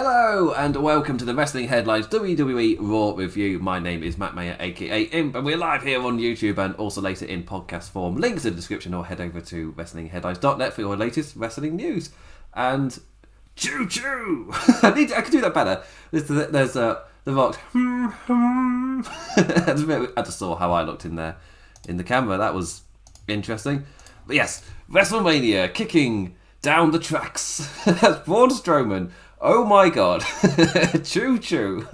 Hello and welcome to the Wrestling Headlines WWE RAW review. My name is Matt Maher, aka Imp, and we're live here on YouTube and also later in podcast form. Links in the description, or head over to wrestlingheadlines.net for your latest wrestling news. And choo choo! I could do that better. There's the Rock. I just saw how I looked in there in the camera. That was interesting. But yes, WrestleMania kicking down the tracks. That's Braun Strowman. Oh my god. Choo choo.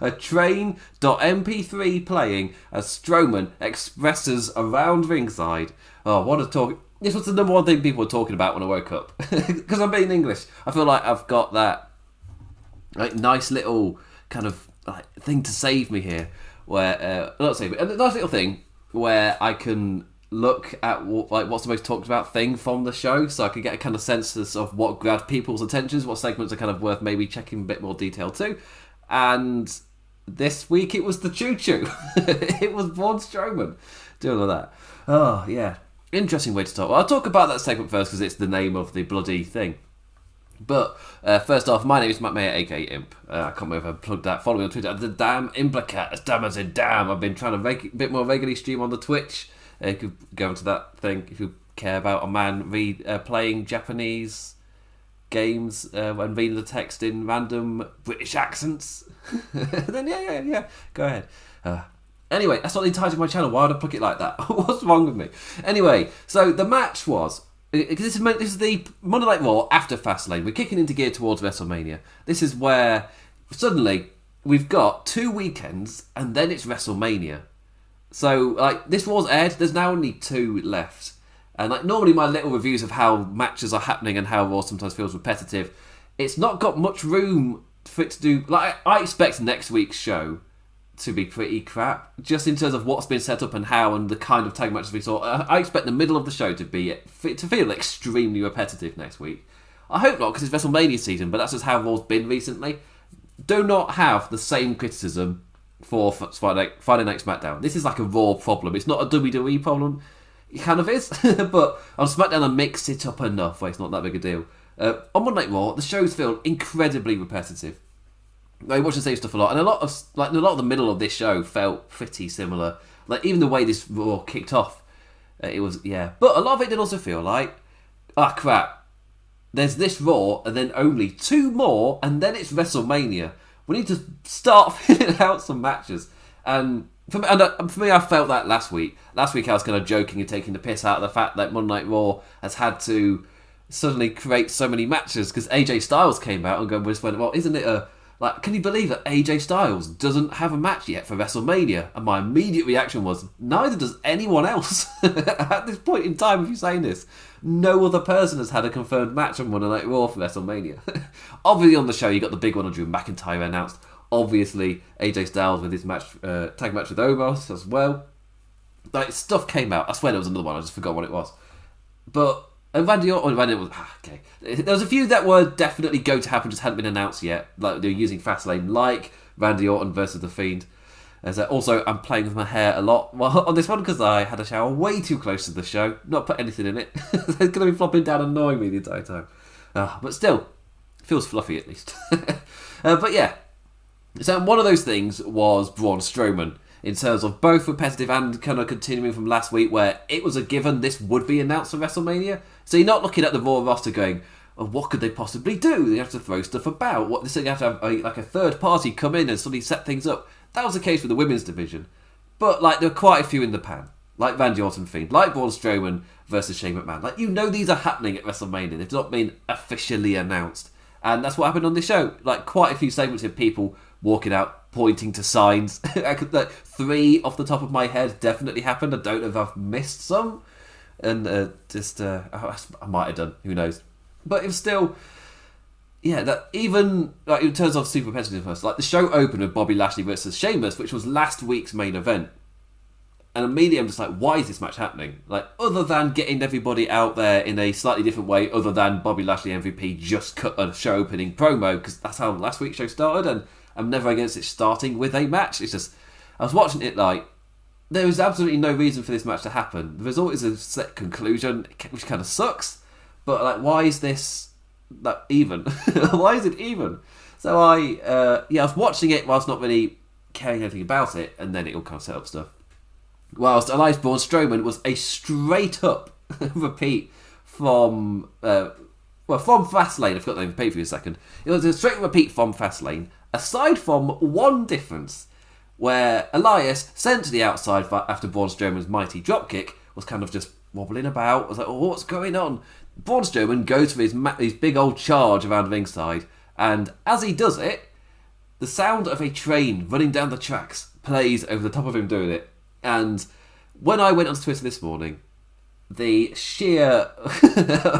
A train.mp3 playing as Strowman expresses around ringside. Oh, what a talk. This was the number one thing people were talking about when I woke up. Because I'm being English. I feel like I've got that nice little kind of thing to save me here. Where, not save me, a nice little thing where I can look at what's the most talked about thing from the show, so I can get a kind of sense of what grabbed people's attentions, what segments are kind of worth maybe checking a bit more detail too. And this week it was the choo choo. It was Braun Strowman doing all that. Oh yeah, interesting way to talk. Well, I'll talk about that segment first because it's the name of the bloody thing. But first off, my name is Matt Maher, aka Imp. I can't remember if I plugged that. Follow me on Twitter at the damn Implicat, as damn as in damn. I've been trying to a bit more regularly stream on the Twitch. You could go into that thing if you care about a man playing Japanese games and reading the text in random British accents. Then yeah, go ahead. Anyway, that's not the entirety of my channel. Why would I plug it like that? What's wrong with me? Anyway, so the match was... This is the Monday Night Raw after Fastlane. We're kicking into gear towards WrestleMania. This is where suddenly we've got 2 weekends and then it's WrestleMania. So, this was aired, there's now only 2 left. And, normally my little reviews of how matches are happening and how Raw sometimes feels repetitive, it's not got much room for it to do... I expect next week's show to be pretty crap, just in terms of what's been set up and how and the kind of tag matches we saw. I expect the middle of the show to feel extremely repetitive next week. I hope not, because it's WrestleMania season, but that's just how Raw's been recently. Do not have the same criticism for Friday Night SmackDown. This is like a Raw problem. It's not a WWE problem. It kind of is, but on SmackDown I mix it up enough where it's not that big a deal. On Monday Night Raw, the shows feel incredibly repetitive. I watch the same stuff a lot, and a lot of the middle of this show felt pretty similar. Even the way this Raw kicked off, it was But a lot of it did also feel like, crap. There's this Raw, and then only 2 more, and then it's WrestleMania. We need to start filling out some matches. And for me, I felt that last week. Last week I was kind of joking and taking the piss out of the fact that Monday Night Raw has had to suddenly create so many matches because AJ Styles came out and just went, well, isn't it can you believe that AJ Styles doesn't have a match yet for WrestleMania? And my immediate reaction was, neither does anyone else. At this point in time, if you're saying this, no other person has had a confirmed match on Monday Night Raw for WrestleMania. Obviously on the show, you got the big one on Drew McIntyre announced. Obviously, AJ Styles with his tag match with Omos as well. Stuff came out. I swear there was another one. I just forgot what it was. But... Randy Orton was... okay. There was a few that were definitely going to happen, just hadn't been announced yet. They were using Fastlane, like Randy Orton versus The Fiend. Also, I'm playing with my hair a lot on this one because I had a shower way too close to the show. Not put anything in it. It's going to be flopping down annoying me the entire time. But still, feels fluffy at least. But yeah. So one of those things was Braun Strowman. In terms of both repetitive and kind of continuing from last week where it was a given this would be announced for WrestleMania. So you're not looking at the Raw roster going, oh, what could they possibly do? They have to throw stuff about. They have to have a third party come in and suddenly set things up. That was the case with the women's division. But there were quite a few in the pan. Like Randy Orton Fiend, like Braun Strowman versus Shane McMahon. These are happening at WrestleMania. They've not been officially announced. And that's what happened on this show. Quite a few segments of people walking out, pointing to signs. 3 off the top of my head definitely happened. I don't know if I've missed some. And I might have done. Who knows? But it was still... Yeah, that even... in terms of super repetitive first, the show opened with Bobby Lashley versus Sheamus, which was last week's main event. And immediately I'm just why is this match happening? Other than getting everybody out there in a slightly different way, other than Bobby Lashley MVP just cut a show opening promo, because that's how last week's show started, and I'm never against it starting with a match. It's just, I was watching it there was absolutely no reason for this match to happen. There's always a set conclusion, which kind of sucks, but why is this that even? Why is it even? So I was watching it whilst not really caring anything about it, and then it all kind of set up stuff. Whilst Elias Braun Strowman was a straight up repeat from Fastlane. I forgot the name of the pay-per-view a second. It was a straight repeat from Fastlane, aside from one difference, where Elias, sent to the outside after Braun Strowman's mighty dropkick, was kind of just wobbling about. I was like, oh, what's going on? Braun Strowman goes for his big old charge around ringside, and as he does it, the sound of a train running down the tracks plays over the top of him doing it. And when I went onto Twitter this morning, the sheer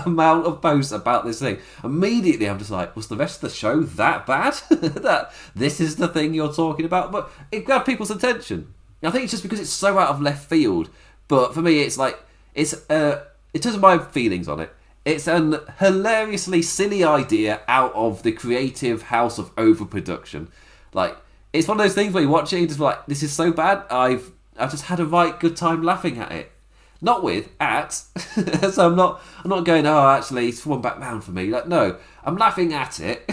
amount of posts about this thing, immediately I'm just like, was the rest of the show that bad? That this is the thing you're talking about? But it grabbed people's attention. I think it's just because it's so out of left field. But for me, it's like, in terms of my feelings on it, it's an hilariously silly idea out of the creative house of overproduction. Like, it's one of those things where you watch it and just like, this is so bad, I've just had a right good time laughing at it. Not at. So I'm not going, oh, actually, it's one back round for me. Like, no, I'm laughing at it,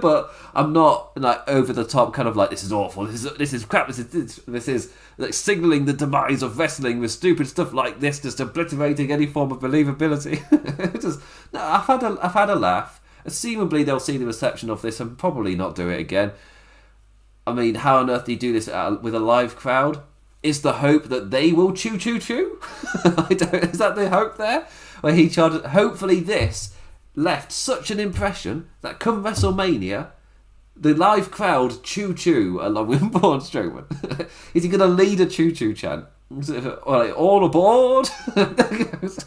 but I'm not like over the top, kind of like, this is awful, this is crap, this is like signalling the demise of wrestling with stupid stuff like this, just obliterating any form of believability. No, I've had a laugh. Assumably they'll see the reception of this and probably not do it again. I mean, how on earth do you do this with a live crowd? Is the hope that they will choo choo choo? Is that the hope there? Where he charged? Hopefully this left such an impression that come WrestleMania, the live crowd choo choo along with Braun Strowman. Is he going to lead a choo choo chant? All aboard! That's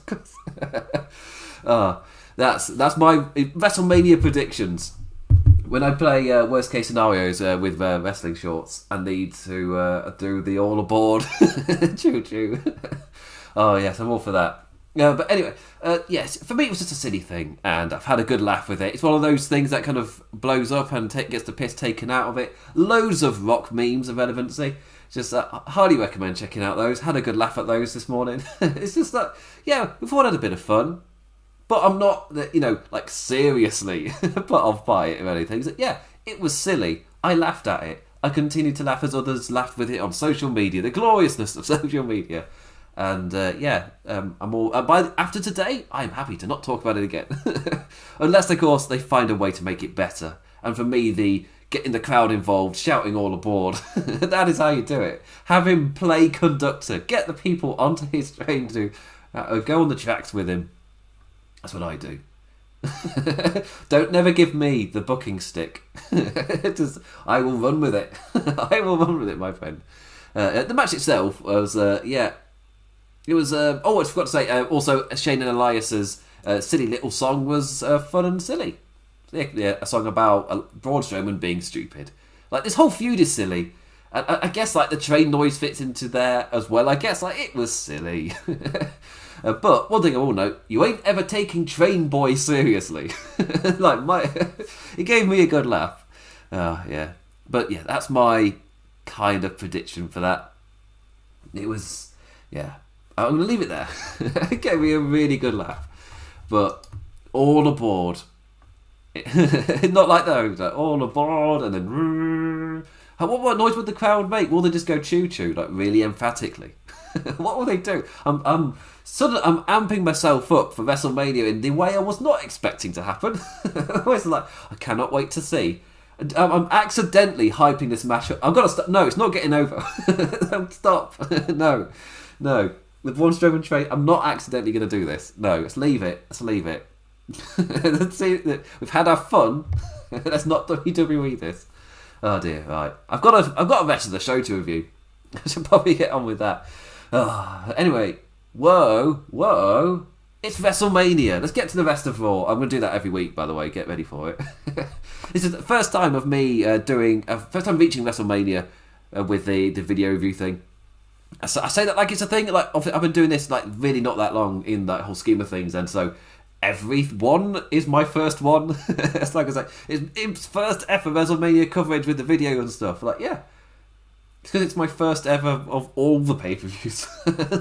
my WrestleMania predictions. When I play worst case scenarios with wrestling shorts and need to do the all aboard choo choo. Oh yes, I'm all for that. But anyway, yes, for me it was just a silly thing, and I've had a good laugh with it. It's one of those things that kind of blows up and gets the piss taken out of it. Loads of rock memes of relevancy. Just highly recommend checking out those. Had a good laugh at those this morning. It's just that, yeah, we've all had a bit of fun. But I'm not, like, seriously put off by it or anything. So, yeah, it was silly. I laughed at it. I continued to laugh as others laughed with it on social media. The gloriousness of social media. And, I'm all... after today, I'm happy to not talk about it again. Unless, of course, they find a way to make it better. And for me, the getting the crowd involved, shouting all aboard, that is how you do it. Have him play conductor. Get the people onto his train to go on the tracks with him. That's what I do. Don't never give me the booking stick. I will run with it. I will run with it, my friend. The match itself was, it was, I forgot to say, also Shane and Elias's silly little song was fun and silly. Yeah, a song about Braun Strowman being stupid. Like, this whole feud is silly. I guess, like, the train noise fits into there as well. I guess, like, it was silly. But one thing I will note, you ain't ever taking Train Boy seriously. It gave me a good laugh. Yeah. But yeah, that's my kind of prediction for that. It was, yeah. I'm going to leave it there. It gave me a really good laugh. But all aboard. Not like those. Like, all aboard and then... What noise would the crowd make? Will they just go choo choo, like really emphatically? What will they do? I'm amping myself up for WrestleMania in the way I was not expecting to happen. I was like, I cannot wait to see. I'm accidentally hyping this match up. I've got to stop. No, it's not getting over. Stop. No. With Braun Strowman train, I'm not accidentally going to do this. No, let's leave it. Let's see. We've had our fun. Let's not WWE this. Oh dear, right. I've got a rest of the show to review. I should probably get on with that. Anyway, whoa. It's WrestleMania. Let's get to the rest of Raw. I'm going to do that every week, by the way. Get ready for it. This is the first time of me first time reaching WrestleMania with the video review thing. I say that like it's a thing. Like, I've been doing this like really not that long in that whole scheme of things, and so every one is my first one. It's like I say, it's first ever WrestleMania coverage with the video and stuff. Like, yeah. It's because it's my first ever of all the pay-per-views.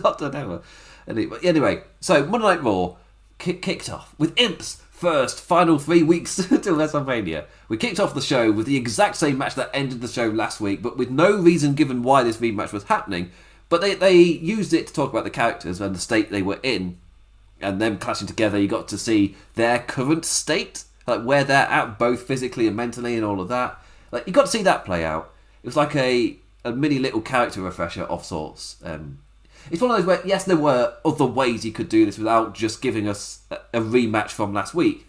Not done ever. Anyway, so Monday Night Raw kicked off with Imps first final 3 weeks till WrestleMania. We kicked off the show with the exact same match that ended the show last week, but with no reason given why this rematch was happening. But they used it to talk about the characters and the state they were in, and them clashing together. You got to see their current state, like where they're at, both physically and mentally, and all of that. Like you got to see that play out. It was like a mini little character refresher of sorts. It's one of those where, yes, there were other ways you could do this without just giving us a rematch from last week.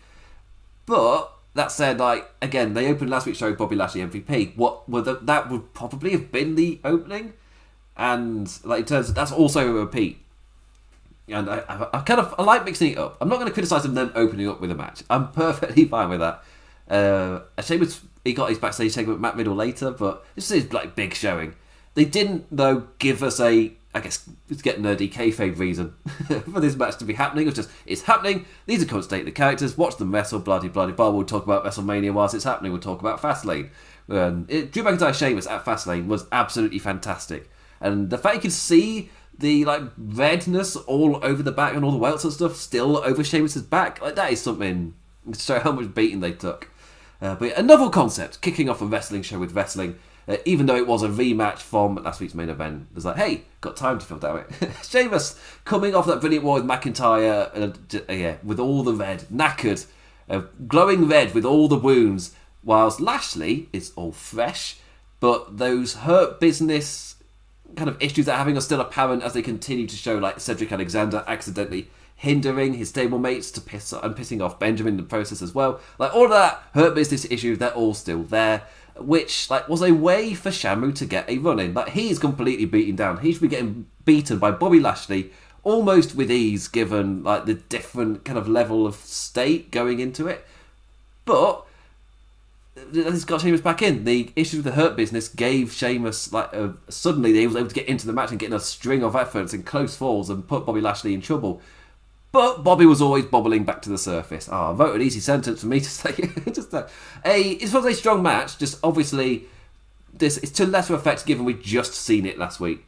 But that said, like, again, they opened last week's show with Bobby Lashley MVP. That would probably have been the opening. And like, in terms of, that's also a repeat. And I like mixing it up. I'm not going to criticise them opening up with a match. I'm perfectly fine with that. Sheamus, he got his backstage segment with Matt Riddle later, but this is like big showing. They didn't, though, give us I guess, it's getting nerdy kayfabe reason for this match to be happening. It was just, it's happening, these are current state of the characters, watch them wrestle, blah-de-blah-de-blah. We'll talk about WrestleMania whilst it's happening, we'll talk about Fastlane. Drew McIntyre Sheamus at Fastlane was absolutely fantastic. And the fact you could see the like redness all over the back and all the welts and stuff still over Sheamus's back, like that is something to show how much beating they took. But yeah, a novel concept, kicking off a wrestling show with wrestling. Even though it was a rematch from last week's main event, it was like, hey, got time to fill, damn it. Sheamus coming off that brilliant war with McIntyre, with all the red, knackered, glowing red with all the wounds, whilst Lashley is all fresh, but those hurt business kind of issues they're having are still apparent as they continue to show, like Cedric Alexander accidentally hindering his stablemates to pissing off Benjamin in the process as well. Like all of that hurt business issues, they're all still there. Which was a way for Shamu to get a run in. Like he's completely beaten down. He should be getting beaten by Bobby Lashley almost with ease, given like the different kind of level of state going into it. But it's got Sheamus back in. The issue with the hurt business gave Sheamus suddenly he was able to get into the match and get in a string of efforts and close falls and put Bobby Lashley in trouble. But Bobby was always bobbling back to the surface. I wrote an easy sentence for me to say. It was a strong match. Just obviously, this is to lesser effect given we'd just seen it last week.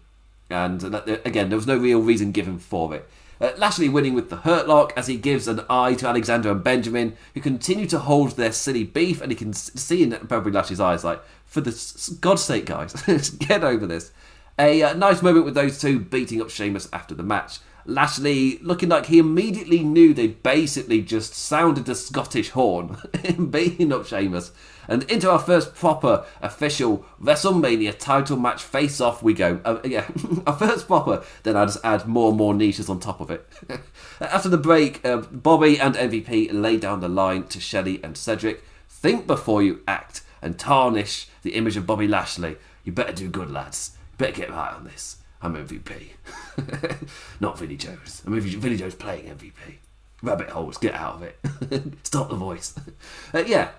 And again, there was no real reason given for it. Lashley winning with the Hurt Lock as he gives an eye to Alexander and Benjamin, who continue to hold their silly beef. And you can see in Bobby Lashley's eyes, like, for the God's sake, guys, get over this. A nice moment with those two beating up Sheamus after the match. Lashley looking like he immediately knew they basically just sounded the Scottish horn in beating up Sheamus. And into our first proper official WrestleMania title match face-off we go. Our first proper, then I'll just add more and more niches on top of it. After the break, Bobby and MVP lay down the line to Shelley and Cedric. Think before you act and tarnish the image of Bobby Lashley. You better do good, lads. You better get right on this. I'm MVP. Not Vinnie Jones. I mean, Vinnie Jones playing MVP. Rabbit holes, get out of it. Stop the voice. A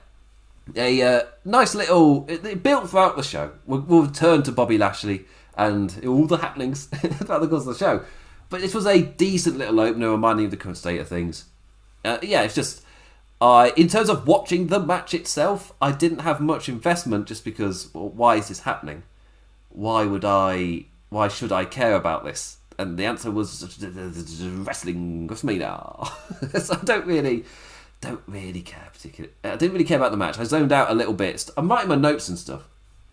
nice little... It built throughout the show. We'll return to Bobby Lashley and all the happenings throughout the course of the show. But this was a decent little opener, reminding of the current state of things. It's just... in terms of watching the match itself, I didn't have much investment just because, why is this happening? Why should I care about this? And the answer was wrestling WrestleMania. So I don't really care particularly. I didn't really care about the match. I zoned out a little bit. I'm writing my notes and stuff,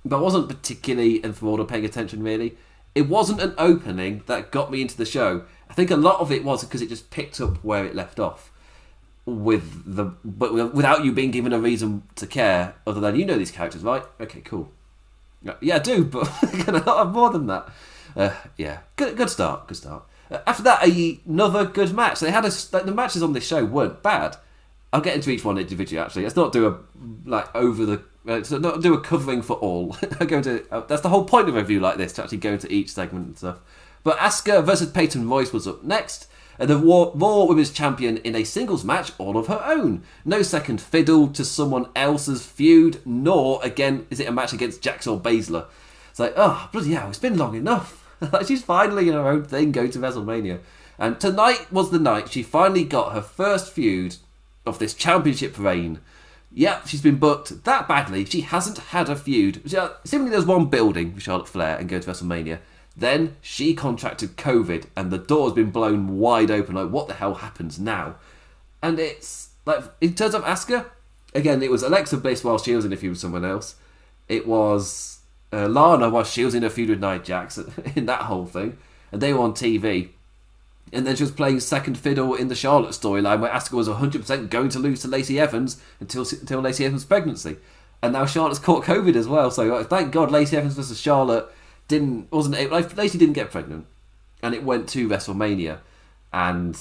but I wasn't particularly enthralled or paying attention really. It wasn't an opening that got me into the show. I think a lot of it was because it just picked up where it left off, but without you being given a reason to care other than you know these characters, right? Okay, cool. Yeah, I do, but can I not have more than that? Good start. After that, another good match. They had the matches on this show weren't bad. I'll get into each one individually. Actually, let's not do a covering for all. That's the whole point of a review like this, to actually go into each segment and stuff. But Asuka versus Peyton Royce was up next. The Raw Women's Champion in a singles match all of her own. No second fiddle to someone else's feud, nor, again, is it a match against Jax or Baszler. It's like, oh, bloody hell, it's been long enough. She's finally in her own thing going to WrestleMania. And tonight was the night she finally got her first feud of this championship reign. Yep, she's been booked that badly. She hasn't had a feud. Seemingly there's one building with Charlotte Flair and going to WrestleMania. Then she contracted COVID and the door's been blown wide open. Like, what the hell happens now? And it's like in terms of Asuka, again, it was Alexa Bliss while she was in a feud with someone else. It was Lana while she was in a feud with Nia Jax in that whole thing, and they were on TV. And then she was playing second fiddle in the Charlotte storyline where Asuka was 100% going to lose to Lacey Evans until Lacey Evans' pregnancy. And now Charlotte's caught COVID as well, so thank God Lacey Evans versus Charlotte Lacey didn't get pregnant, and it went to WrestleMania, and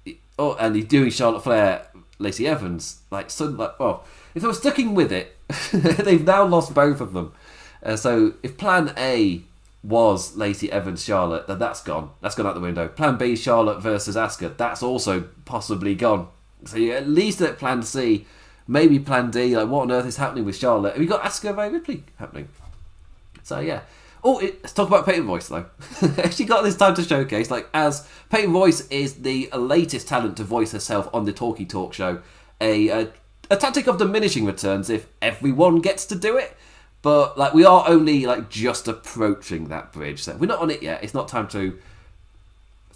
he's doing Charlotte Flair, Lacey Evans, if they were sticking with it, they've now lost both of them. So if Plan A was Lacey Evans Charlotte, then that's gone out the window. Plan B, Charlotte versus Asuka, that's also possibly gone. So you at least at Plan C, maybe Plan D, like what on earth is happening with Charlotte? And we got Asuka Rhea Ripley happening. So yeah. Let's talk about Peyton Royce though. She got this time to showcase, as Peyton Royce is the latest talent to voice herself on the Talkie Talk show, a tactic of diminishing returns if everyone gets to do it. But we are only just approaching that bridge, so we're not on it yet. It's not time to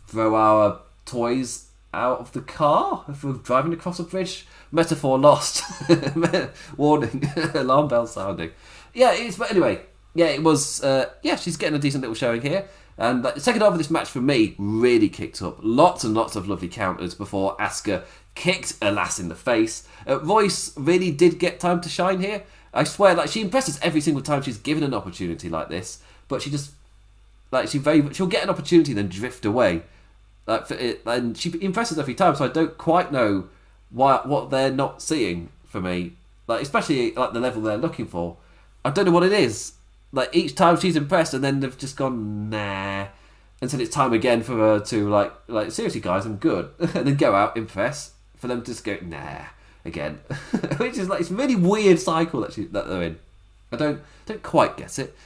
throw our toys out of the car if we're driving across a bridge. Metaphor lost. Warning. Alarm bell sounding. But anyway. Yeah, it was. She's getting a decent little showing here. And the second half of this match for me really kicked up. Lots and lots of lovely counters before Asuka kicked a lass in the face. Royce really did get time to shine here. I swear, she impresses every single time she's given an opportunity like this. But she just, she'll get an opportunity and then drift away. And she impresses every time. So I don't quite know what they're not seeing for me. Especially the level they're looking for. I don't know what it is. Each time she's impressed and then they've just gone, nah. Until it's time again for her to, seriously guys, I'm good. And then go out, impress. For them to just go, nah, again. Which is, it's a really weird cycle that they're in. I don't quite get it.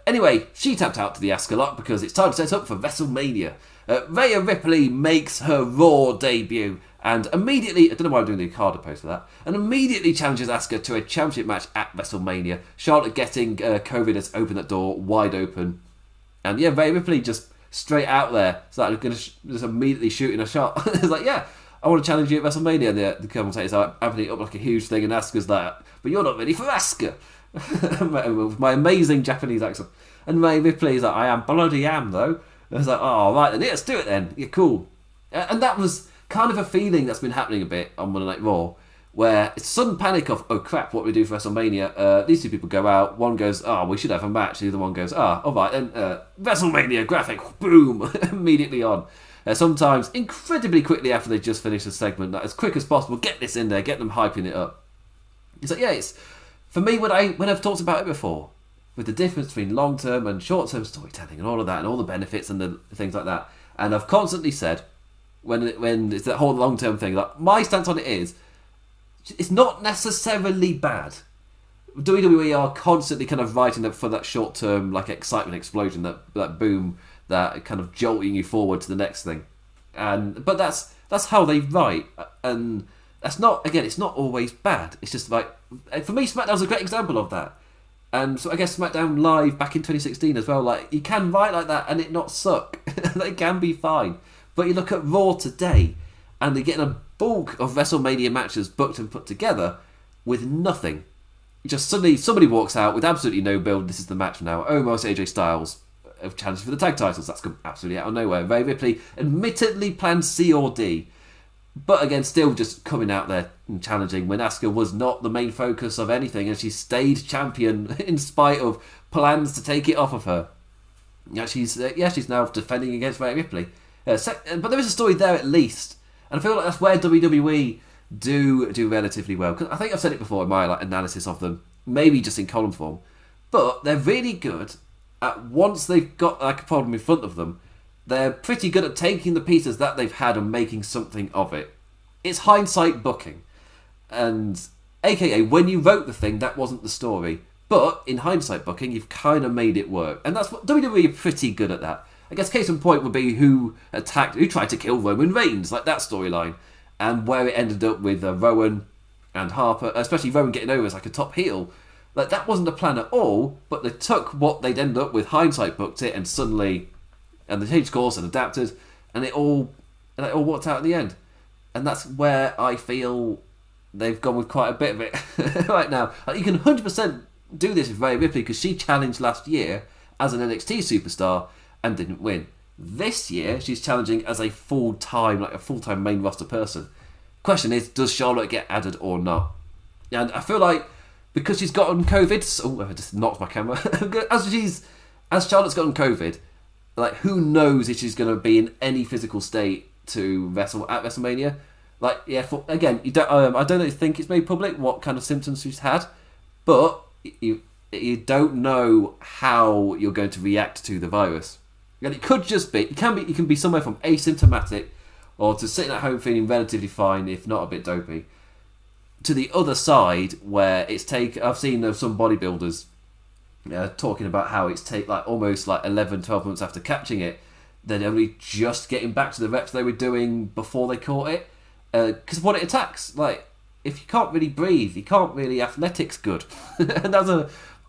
Anyway, she tapped out to the Asuka lot because it's time to set up for WrestleMania. Rhea Ripley makes her Raw debut and immediately, I don't know why I'm doing the Okada post for that, and immediately challenges Asuka to a championship match at WrestleMania. Charlotte getting COVID has opened that door wide open. And yeah, Rhea Ripley just straight out there started going to just immediately shooting a shot. It's I want to challenge you at WrestleMania. And the commentators are amping it up like a huge thing, and Asuka's like, but you're not ready for Asuka. With my amazing Japanese accent. And Rhea Ripley's like, I am bloody am though. And I was like, oh right then, let's do it then. Yeah, cool. And that was kind of a feeling that's been happening a bit on Monday Night Raw, where it's sudden panic of, oh crap, what do we do for WrestleMania? These two people go out, one goes, we should have a match, the other one goes, alright then, WrestleMania graphic, boom, immediately on. Sometimes incredibly quickly after they just finished the segment, as quick as possible, get this in there, get them hyping it up. It's it's, for me, when I've talked about it before, with the difference between long-term and short-term storytelling and all of that, and all the benefits and the things like that, and I've constantly said, when it's that whole long-term thing, my stance on it is, it's not necessarily bad. WWE are constantly kind of writing for that short-term excitement explosion, that boom, that kind of jolting you forward to the next thing. But that's how they write, and that's not, again, it's not always bad. It's just for me, SmackDown's a great example of that. And so I guess SmackDown Live back in 2016 as well, you can write like that and it not suck. It can be fine. But you look at Raw today, and they're getting a bulk of WrestleMania matches booked and put together with nothing. Just suddenly somebody walks out with absolutely no build. This is the match now. Omos, AJ Styles have challenged for the tag titles. That's come absolutely out of nowhere. Rhea Ripley admittedly planned C or D, but again, still just coming out there and challenging when Asuka was not the main focus of anything, and she stayed champion in spite of plans to take it off of her. She's now defending against Rhea Ripley. But there is a story there at least, and I feel like that's where WWE do relatively well. Because I think I've said it before in my analysis of them, maybe just in column form, but they're really good at, once they've got a problem in front of them, they're pretty good at taking the pieces that they've had and making something of it. It's hindsight booking, and aka when you wrote the thing, that wasn't the story, but in hindsight booking, you've kind of made it work, and that's what WWE are pretty good at that. I guess case in point would be who tried to kill Roman Reigns, that storyline, and where it ended up with Rowan and Harper, especially Rowan getting over as a top heel. That wasn't the plan at all, but they took what they'd ended up with, hindsight booked it, and suddenly, and they changed course and adapted, and it all worked out in the end. And that's where I feel they've gone with quite a bit of it right now. Like, you can 100% do this with Rhea Ripley because she challenged last year as an NXT superstar and didn't win. This year, she's challenging as a full-time main roster person. Question is, does Charlotte get added or not? And I feel like because she's gotten COVID, oh, I just knocked my camera. as Charlotte's gotten COVID, like, who knows if she's going to be in any physical state to wrestle at WrestleMania? Like, yeah, you don't. I don't think it's made public what kind of symptoms she's had, but you don't know how you're going to react to the virus. And it could just be you can be somewhere from asymptomatic or to sitting at home feeling relatively fine, if not a bit dopey, to the other side where I've seen some bodybuilders talking about how it's almost 11, 12 months after catching it, they're only just getting back to the reps they were doing before they caught it, because of what it attacks. Like, if you can't really breathe, you can't really athletics good, and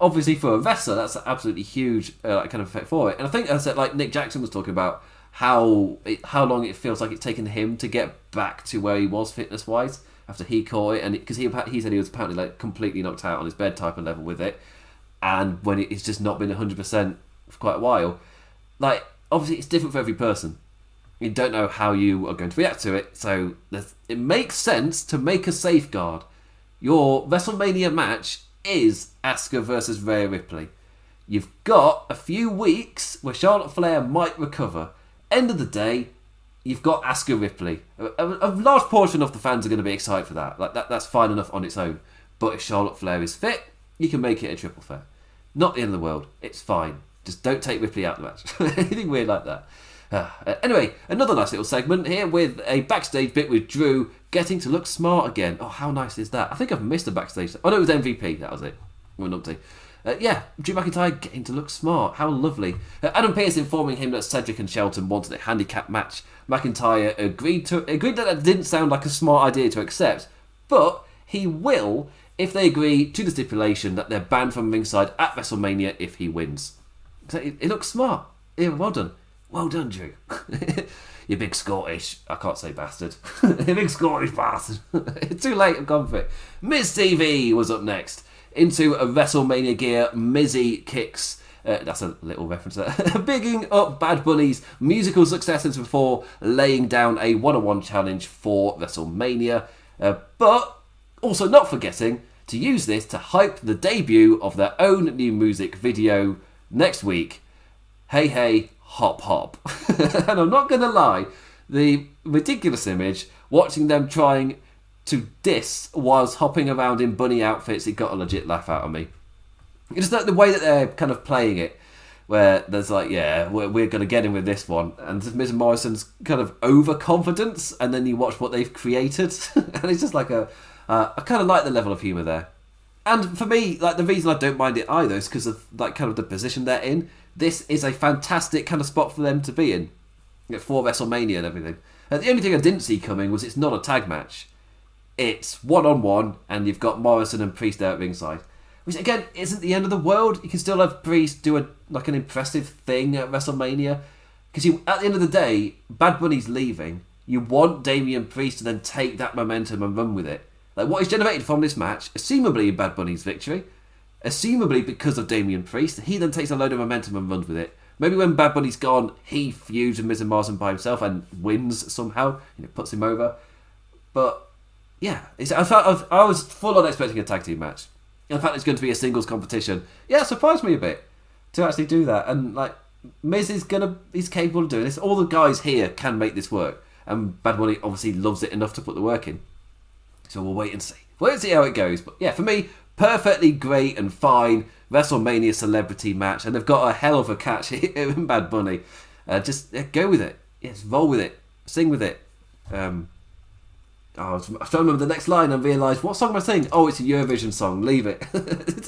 obviously for a wrestler, that's an absolutely huge kind of effect for it. And I think, as I said, like Nick Jackson was talking about how long it feels like it's taken him to get back to where he was fitness wise after he caught it, and because he said he was apparently like completely knocked out on his bed type of level with it, and when it's just not been 100% for quite a while. Like, obviously it's different for every person. You don't know how you are going to react to it, so it makes sense to make a safeguard. Your WrestleMania match is Asuka versus Rhea Ripley. You've got a few weeks where Charlotte Flair might recover. End of the day, you've got Asuka Ripley. A large portion of the fans are going to be excited for that. Like that's fine enough on its own. But if Charlotte Flair is fit, you can make it a triple threat. Not the end of the world. It's fine. Just don't take Ripley out of the match. Anything weird like that. Anyway, another nice little segment here with a backstage bit with Drew getting to look smart again. Oh, how nice is that? I think I've missed a backstage. Oh no, it was MVP. That was it. Went up to. Drew McIntyre getting to look smart. How lovely. Adam Pearce informing him that Cedric and Shelton wanted a handicap match. McIntyre agreed that didn't sound like a smart idea to accept, but he will if they agree to the stipulation that they're banned from ringside at WrestleMania if he wins. So it looks smart. Yeah, well done. Well done, Drew. You big Scottish, I can't say bastard. You big Scottish bastard. It's too late, I've gone for it. Miz TV was up next. Into a WrestleMania gear, Mizzy kicks. That's a little reference there. Bigging up Bad Bunny's musical successes before laying down a one-on-one challenge for WrestleMania. But also not forgetting to use this to hype the debut of their own new music video next week. Hey Hey Hop Hop. And I'm not going to lie, the ridiculous image, watching them trying to diss whilst hopping around in bunny outfits, it got a legit laugh out of me. It's like the way that they're kind of playing it, where there's like, yeah, we're going to get in with this one, and Miz Morrison's kind of overconfidence, and then you watch what they've created, and it's just like I kind of like the level of humour there. And for me, like, the reason I don't mind it either is because of like kind of the position they're in. This is a fantastic kind of spot for them to be in, for WrestleMania and everything. The only thing I didn't see coming was it's not a tag match. It's one-on-one, and you've got Morrison and Priest there at ringside. Which, again, isn't the end of the world. You can still have Priest do an impressive thing at WrestleMania. Because at the end of the day, Bad Bunny's leaving. You want Damian Priest to then take that momentum and run with it. Like, what is generated from this match, assumably Bad Bunny's victory, assumably because of Damian Priest, he then takes a load of momentum and runs with it. Maybe when Bad Bunny's gone, he feuds with Miz and Morrison by himself and wins somehow. Puts him over. But yeah, I was full on expecting a tag team match. In fact, it's going to be a singles competition. Yeah, it surprised me a bit to actually do that. And like, Miz he's capable of doing this. All the guys here can make this work. And Bad Bunny obviously loves it enough to put the work in. So we'll wait and see. Wait and see how it goes. But yeah, for me, perfectly great and fine WrestleMania celebrity match. And they've got a hell of a catch here in Bad Bunny. Just go with it. Yes, roll with it. Sing with it. I was trying to remember the next line and realised, what song am I singing? Oh, it's a Eurovision song. Leave it.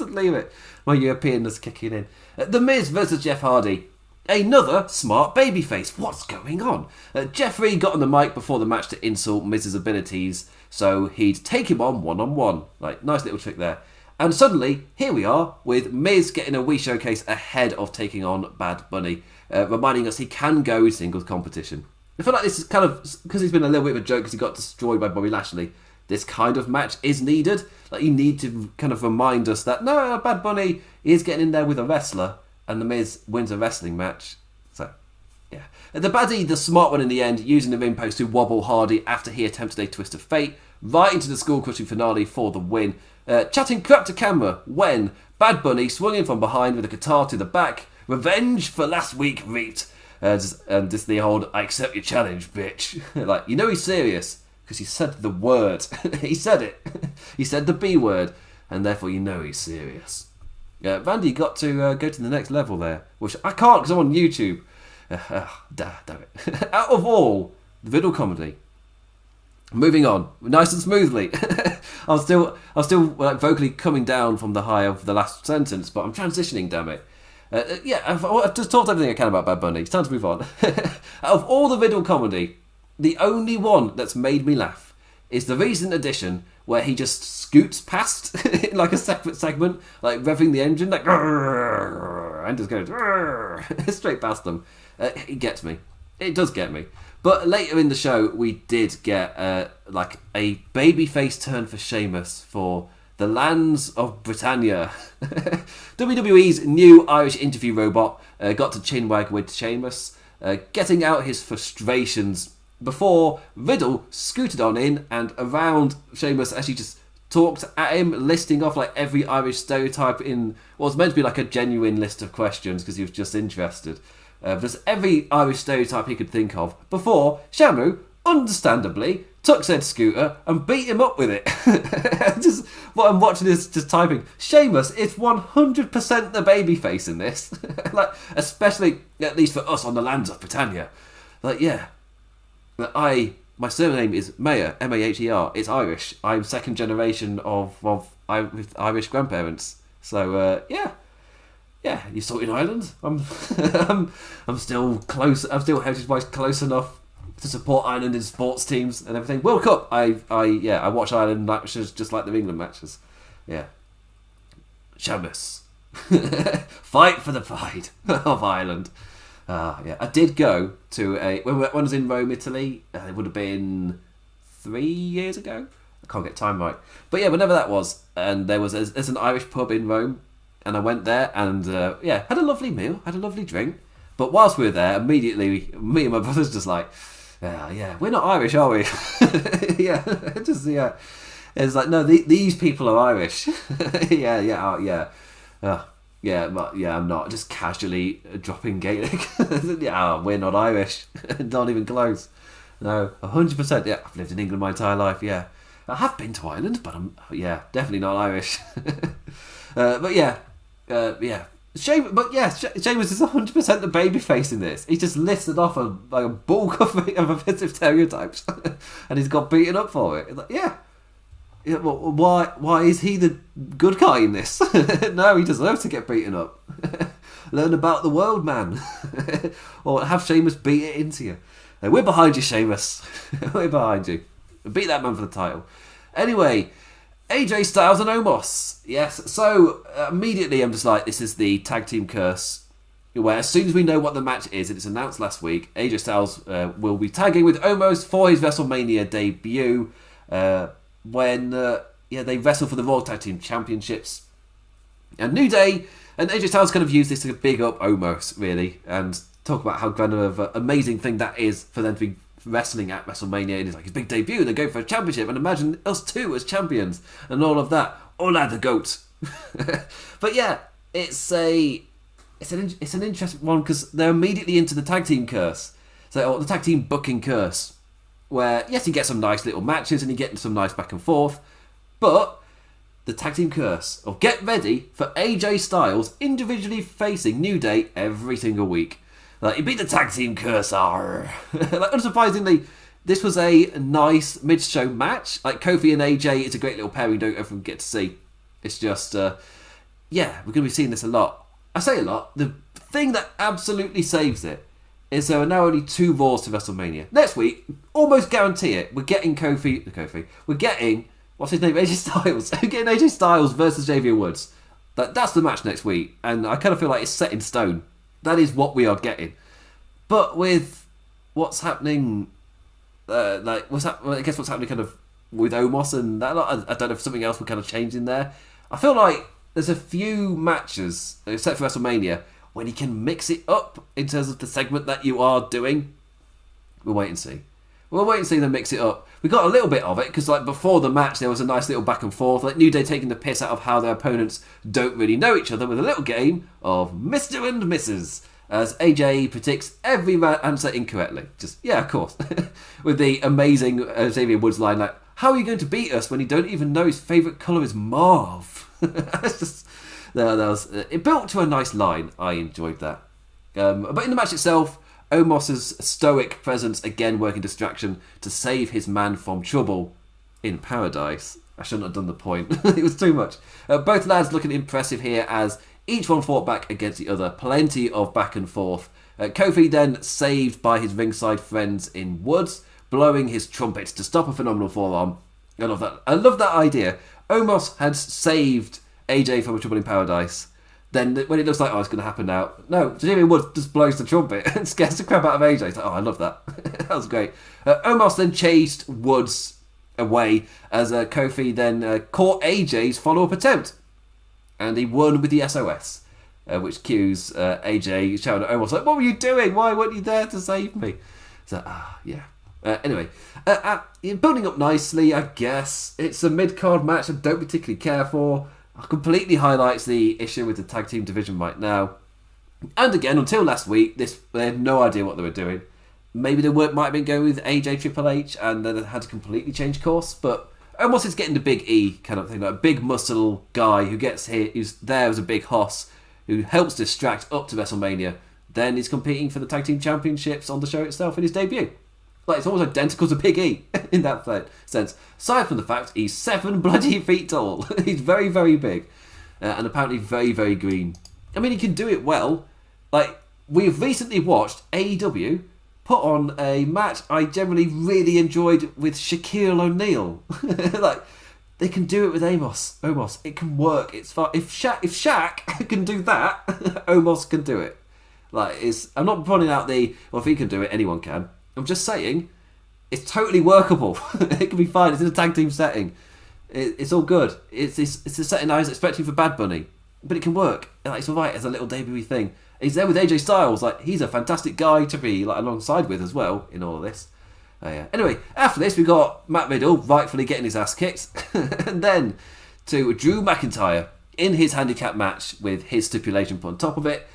Leave it. My Europeanness kicking in. The Miz versus Jeff Hardy. Another smart babyface. What's going on? Jeffrey got on the mic before the match to insult Miz's abilities, so he'd take him on one-on-one. Like, nice little trick there. And suddenly, here we are, with Miz getting a wee showcase ahead of taking on Bad Bunny, reminding us he can go singles competition. I feel like this is kind of, because he's been a little bit of a joke because he got destroyed by Bobby Lashley, this kind of match is needed. Like, you need to kind of remind us that, no, Bad Bunny is getting in there with a wrestler, and The Miz wins a wrestling match. So, yeah. The baddie, the smart one in the end, using the ring post to wobble Hardy after he attempted a twist of fate, right into the skull-crushing finale for the win. Chatting crap to camera when Bad Bunny swung in from behind with a guitar to the back. Revenge for last week reaped. And just the old, I accept your challenge, bitch. Like, you know he's serious, because he said the word. He said it. He said the B word, and therefore you know he's serious. Randy got to go to the next level there, which I can't because I'm on YouTube. Damn it. Out of all the Riddle comedy, moving on nice and smoothly. I was still like, vocally coming down from the high of the last sentence, but I'm transitioning. Damn it. I've just talked everything I can about Bad Bunny. It's time to move on. Out of all the Riddle comedy, the only one that's made me laugh is the recent edition where he just scoots past in like a separate segment, like revving the engine, like and just goes straight past them. It gets me. It does get me. But later in the show, we did get like a babyface turn for Sheamus for the lands of Britannia. WWE's new Irish interview robot got to chinwag with Sheamus, getting out his frustrations before Riddle scooted on in and around Sheamus as he just talked at him, listing off like every Irish stereotype in what was meant to be like a genuine list of questions because he was just interested. Just every Irish stereotype he could think of before Shamu, understandably, took said scooter and beat him up with it. Just what I'm watching is just typing. Sheamus is 100% the babyface in this. Like, especially at least for us on the lands of Britannia. Like, yeah, my surname is Maher, Maher. It's Irish. I'm second generation with Irish grandparents. So yeah, you saw it in Ireland. I'm still close. I'm still heritage-wise close enough to support Ireland in sports teams and everything. World Cup, I watch Ireland matches just like the England matches. Yeah. Sheamus. Fight for the pride of Ireland. I did go to when I was in Rome, Italy. It would have been 3 years ago. I can't get time right. But yeah, whenever that was, and there's an Irish pub in Rome, and I went there and had a lovely meal, had a lovely drink. But whilst we were there, immediately me and my brother's just like, we're not Irish, are we? It's like, no, these people are Irish. I'm not. Just casually dropping Gaelic. We're not Irish. Not even close. No, 100%. Yeah, I've lived in England my entire life. Yeah, I have been to Ireland, but I'm definitely not Irish. Sheamus is 100% the babyface in this. He just listed off a bulk of offensive stereotypes, and he's got beaten up for it. It's like, well, why is he the good guy in this? No, he deserves to get beaten up. Learn about the world, man. Or have Sheamus beat it into you. We're behind you, Sheamus. We're behind you. Beat that man for the title. Anyway, AJ Styles and Omos. Yes, so immediately I'm just like, this is the tag team curse. Where as soon as we know what the match is, and it's announced last week, AJ Styles will be tagging with Omos for his WrestleMania debut. When they wrestle for the Raw Tag Team Championships. And New Day and AJ Styles kind of use this to big up Omos, really, and talk about how kind of an amazing thing that is for them to be wrestling at WrestleMania. It is like his big debut, and they go for a championship, and imagine us too as champions, and all of that. Hola the goat. But yeah, it's an interesting one because they're immediately into the tag team curse. So the tag team booking curse. Where, yes, you get some nice little matches and you get some nice back and forth, but the tag team curse of get ready for AJ Styles individually facing New Day every single week. Like, you beat the tag team curse, like, unsurprisingly, this was a nice mid-show match. Like, Kofi and AJ, it's a great little pairing, don't everyone get to see. It's just, we're going to be seeing this a lot. I say a lot. The thing that absolutely saves it is there are now only 2 Raws to WrestleMania. Next week, almost guarantee it, we're getting Kofi. We're getting, what's his name, AJ Styles. We're getting AJ Styles versus Xavier Woods. That's the match next week, and I kind of feel like it's set in stone. That is what we are getting. But with what's happening. I guess what's happening kind of with Omos and that. I don't know if something else will kind of change in there. I feel like there's a few matches, except for WrestleMania, when you can mix it up in terms of the segment that you are doing. We'll wait and see. We'll wait and see them mix it up. We got a little bit of it because, like, before the match, there was a nice little back and forth, like New Day taking the piss out of how their opponents don't really know each other with a little game of Mr. and Mrs. As AJ predicts every answer incorrectly. Just, yeah, of course. With the amazing Xavier Woods line, like, how are you going to beat us when you don't even know his favourite colour is mauve? It's just, it built to a nice line. I enjoyed that. But in the match itself, Omos's stoic presence again working distraction to save his man from trouble in paradise. I shouldn't have done the point. It was too much. Both lads looking impressive here as each one fought back against the other. Plenty of back and forth. Kofi then saved by his ringside friends in Woods, blowing his trumpet to stop a phenomenal forearm. I love that. I love that idea. Omos had saved AJ from a trouble in paradise. Then when it looks like, it's going to happen now, no, Jimmy Woods just blows the trumpet and scares the crap out of AJ. It's like, I love that. That was great. Omos then chased Woods away as Kofi then caught AJ's follow-up attempt. And he won with the SOS, which cues AJ shouting at Omos, like, what were you doing? Why weren't you there to save me? So, yeah. Anyway, building up nicely, I guess. It's a mid-card match I don't particularly care for. Completely highlights the issue with the tag team division right now. And again, until last week, they had no idea what they were doing. Maybe they might have been going with AJ Triple H and then they had to completely change course, but Omos is getting the big E kind of thing, like a big muscle guy who gets here, who's there as a big hoss, who helps distract up to WrestleMania. Then he's competing for the tag team championships on the show itself in his debut. Like, it's almost identical to Big E in that sense. Aside from the fact he's 7 bloody feet tall. He's very, very big. And apparently very, very green. I mean, he can do it well. Like, we've recently watched AEW put on a match I generally really enjoyed with Shaquille O'Neal. Like, they can do it with Omos. It can work. It's fun. If Shaq can do that, Omos can do it. Like, I'm not pointing out if he can do it, anyone can. I'm just saying, it's totally workable. It can be fine. It's in a tag team setting. It's all good. It's a setting I was expecting for Bad Bunny, but it can work. Like, it's alright as a little debut thing. He's there with AJ Styles. Like, he's a fantastic guy to be like alongside with as well in all of this. Yeah. Anyway, after this we got Matt Riddle rightfully getting his ass kicked, and then to Drew McIntyre in his handicap match with his stipulation put on top of it.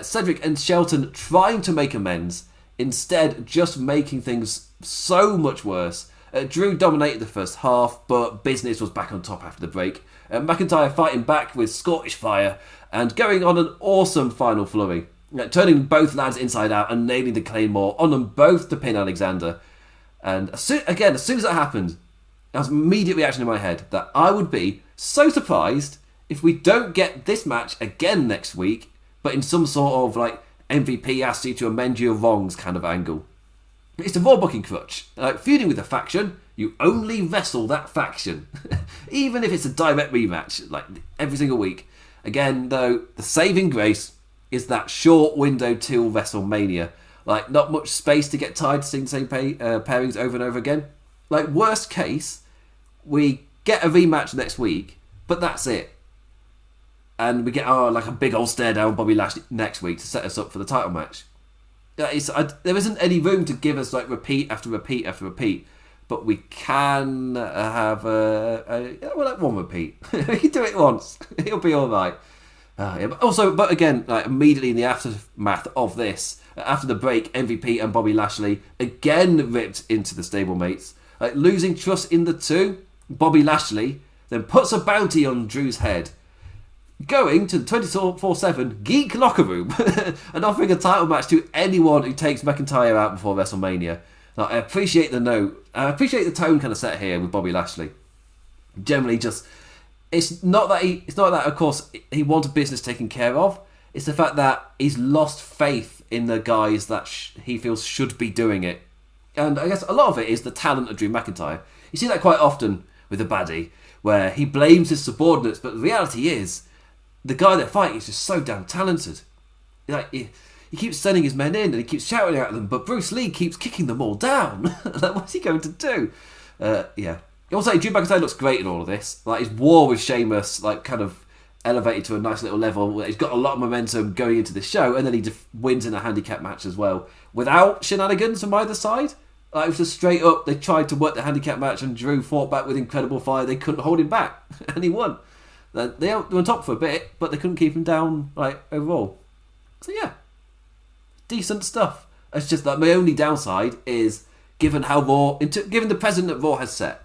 Cedric and Shelton trying to make amends. Instead, just making things so much worse. Drew dominated the first half, but business was back on top after the break. McIntyre fighting back with Scottish Fire and going on an awesome final flurry. Turning both lads inside out and nailing the Claymore on them both to pin Alexander. And as soon as that happened, there was an immediate reaction in my head that I would be so surprised if we don't get this match again next week, but in some sort of like MVP asks you to amend your wrongs kind of angle. It's a Raw booking crutch. Feuding with a faction, you only wrestle that faction. Even if it's a direct rematch, like every single week. Again, though, the saving grace is that short window till WrestleMania. Like, not much space to get tired to seeing the same pairings over and over again. Like, worst case, we get a rematch next week, but that's it. And we get like a big old stare down Bobby Lashley next week to set us up for the title match. There isn't any room to give us like repeat after repeat after repeat, but we can have like one repeat. We can do it once. It'll be all right. Yeah, but again, like immediately in the aftermath of this, after the break, MVP and Bobby Lashley again ripped into the stablemates, like losing trust in the two. Bobby Lashley then puts a bounty on Drew's head, going to the 24/7 Geek Locker Room and offering a title match to anyone who takes McIntyre out before WrestleMania. Now, I appreciate the note. I appreciate the tone kind of set here with Bobby Lashley. Generally, just it's not that of course he wants business taken care of. It's the fact that he's lost faith in the guys that he feels should be doing it. And I guess a lot of it is the talent of Drew McIntyre. You see that quite often with the baddie, where he blames his subordinates, but the reality is, the guy they're fighting is just so damn talented. Like, he keeps sending his men in and he keeps shouting at them, but Bruce Lee keeps kicking them all down. Like, what's he going to do? Yeah. Also, Drew McIntyre looks great in all of this. Like, his war with Sheamus, like, kind of elevated to a nice little level. He's got a lot of momentum going into the show, and then he wins in a handicap match as well, without shenanigans from either side. Like, it was just straight up, they tried to work the handicap match, and Drew fought back with incredible fire. They couldn't hold him back, and he won. They were on top for a bit, but they couldn't keep him down, like, overall. So yeah, decent stuff. It's just that my only downside is, given how Raw, given the precedent that Raw has set,